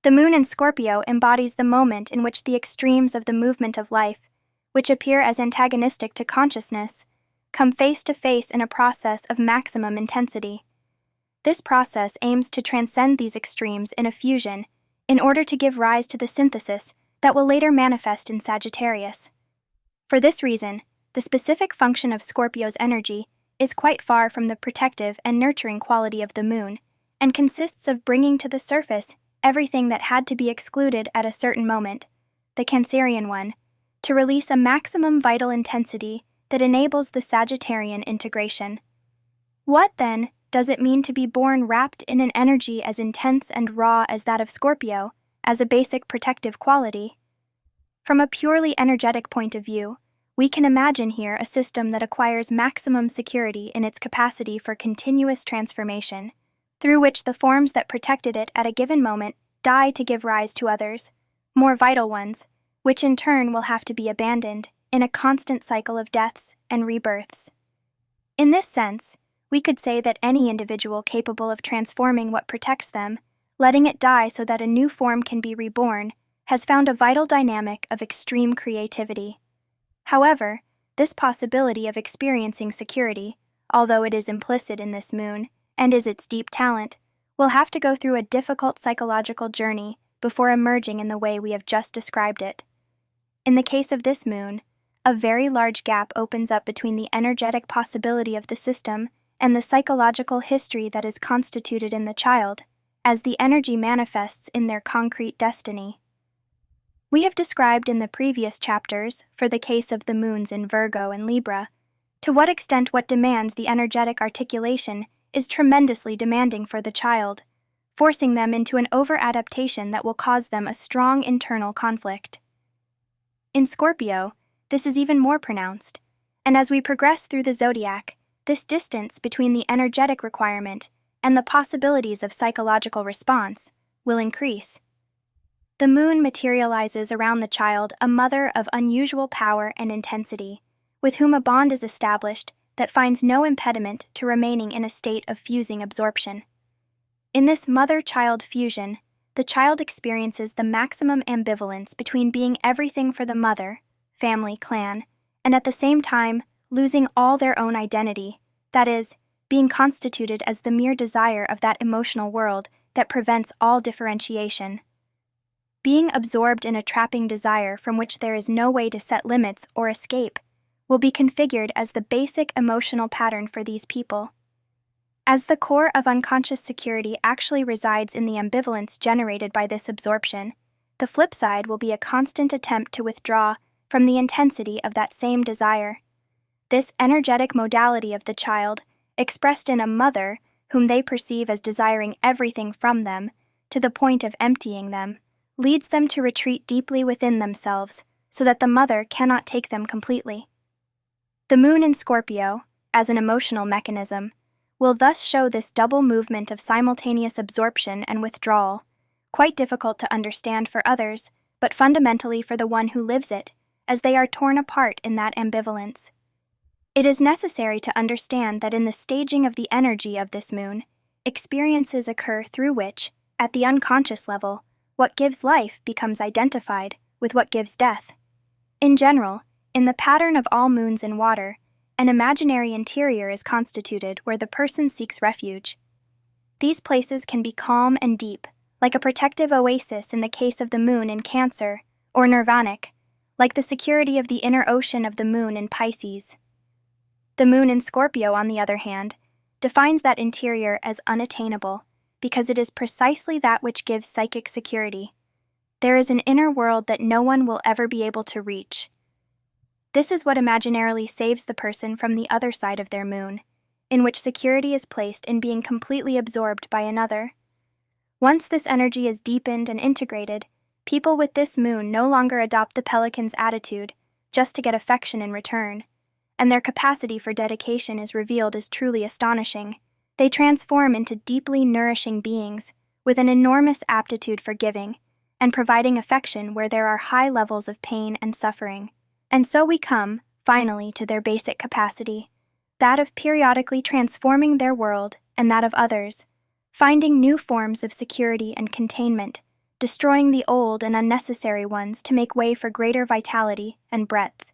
The moon in Scorpio embodies the moment in which the extremes of the movement of life, which appear as antagonistic to consciousness, come face to face in a process of maximum intensity. This process aims to transcend these extremes in a fusion in order to give rise to the synthesis that will later manifest in Sagittarius. For this reason, the specific function of Scorpio's energy is quite far from the protective and nurturing quality of the moon, and consists of bringing to the surface everything that had to be excluded at a certain moment, the Cancerian one, to release a maximum vital intensity that enables the Sagittarian integration. What, then, does it mean to be born wrapped in an energy as intense and raw as that of Scorpio, as a basic protective quality? From a purely energetic point of view, we can imagine here a system that acquires maximum security in its capacity for continuous transformation, through which the forms that protected it at a given moment die to give rise to others, more vital ones, which in turn will have to be abandoned in a constant cycle of deaths and rebirths. In this sense, we could say that any individual capable of transforming what protects them, letting it die so that a new form can be reborn, has found a vital dynamic of extreme creativity. However, this possibility of experiencing security, although it is implicit in this moon, and is its deep talent, will have to go through a difficult psychological journey before emerging in the way we have just described it. In the case of this moon, a very large gap opens up between the energetic possibility of the system and the psychological history that is constituted in the child, as the energy manifests in their concrete destiny. We have described in the previous chapters, for the case of the moons in Virgo and Libra, to what extent what demands the energetic articulation is tremendously demanding for the child, forcing them into an over-adaptation that will cause them a strong internal conflict. In Scorpio, this is even more pronounced, and as we progress through the zodiac, this distance between the energetic requirement and the possibilities of psychological response will increase. The moon materializes around the child a mother of unusual power and intensity, with whom a bond is established that finds no impediment to remaining in a state of fusing absorption. In this mother-child fusion, the child experiences the maximum ambivalence between being everything for the mother, family, clan, and at the same time losing all their own identity, that is, being constituted as the mere desire of that emotional world that prevents all differentiation. Being absorbed in a trapping desire from which there is no way to set limits or escape will be configured as the basic emotional pattern for these people. As the core of unconscious security actually resides in the ambivalence generated by this absorption, the flip side will be a constant attempt to withdraw from the intensity of that same desire. This energetic modality of the child, expressed in a mother whom they perceive as desiring everything from them, to the point of emptying them, leads them to retreat deeply within themselves, so that the mother cannot take them completely. The moon in Scorpio, as an emotional mechanism, will thus show this double movement of simultaneous absorption and withdrawal, quite difficult to understand for others, but fundamentally for the one who lives it, as they are torn apart in that ambivalence. It is necessary to understand that in the staging of the energy of this moon, experiences occur through which, at the unconscious level, what gives life becomes identified with what gives death. In general, in the pattern of all moons in water, an imaginary interior is constituted where the person seeks refuge. These places can be calm and deep, like a protective oasis in the case of the moon in Cancer, or nirvanic, like the security of the inner ocean of the moon in Pisces. The moon in Scorpio, on the other hand, defines that interior as unattainable, because it is precisely that which gives psychic security. There is an inner world that no one will ever be able to reach. This is what imaginarily saves the person from the other side of their moon, in which security is placed in being completely absorbed by another. Once this energy is deepened and integrated, people with this moon no longer adopt the pelican's attitude, just to get affection in return, and their capacity for dedication is revealed as truly astonishing. They transform into deeply nourishing beings, with an enormous aptitude for giving, and providing affection where there are high levels of pain and suffering. And so we come, finally, to their basic capacity, that of periodically transforming their world and that of others, finding new forms of security and containment, destroying the old and unnecessary ones to make way for greater vitality and breadth.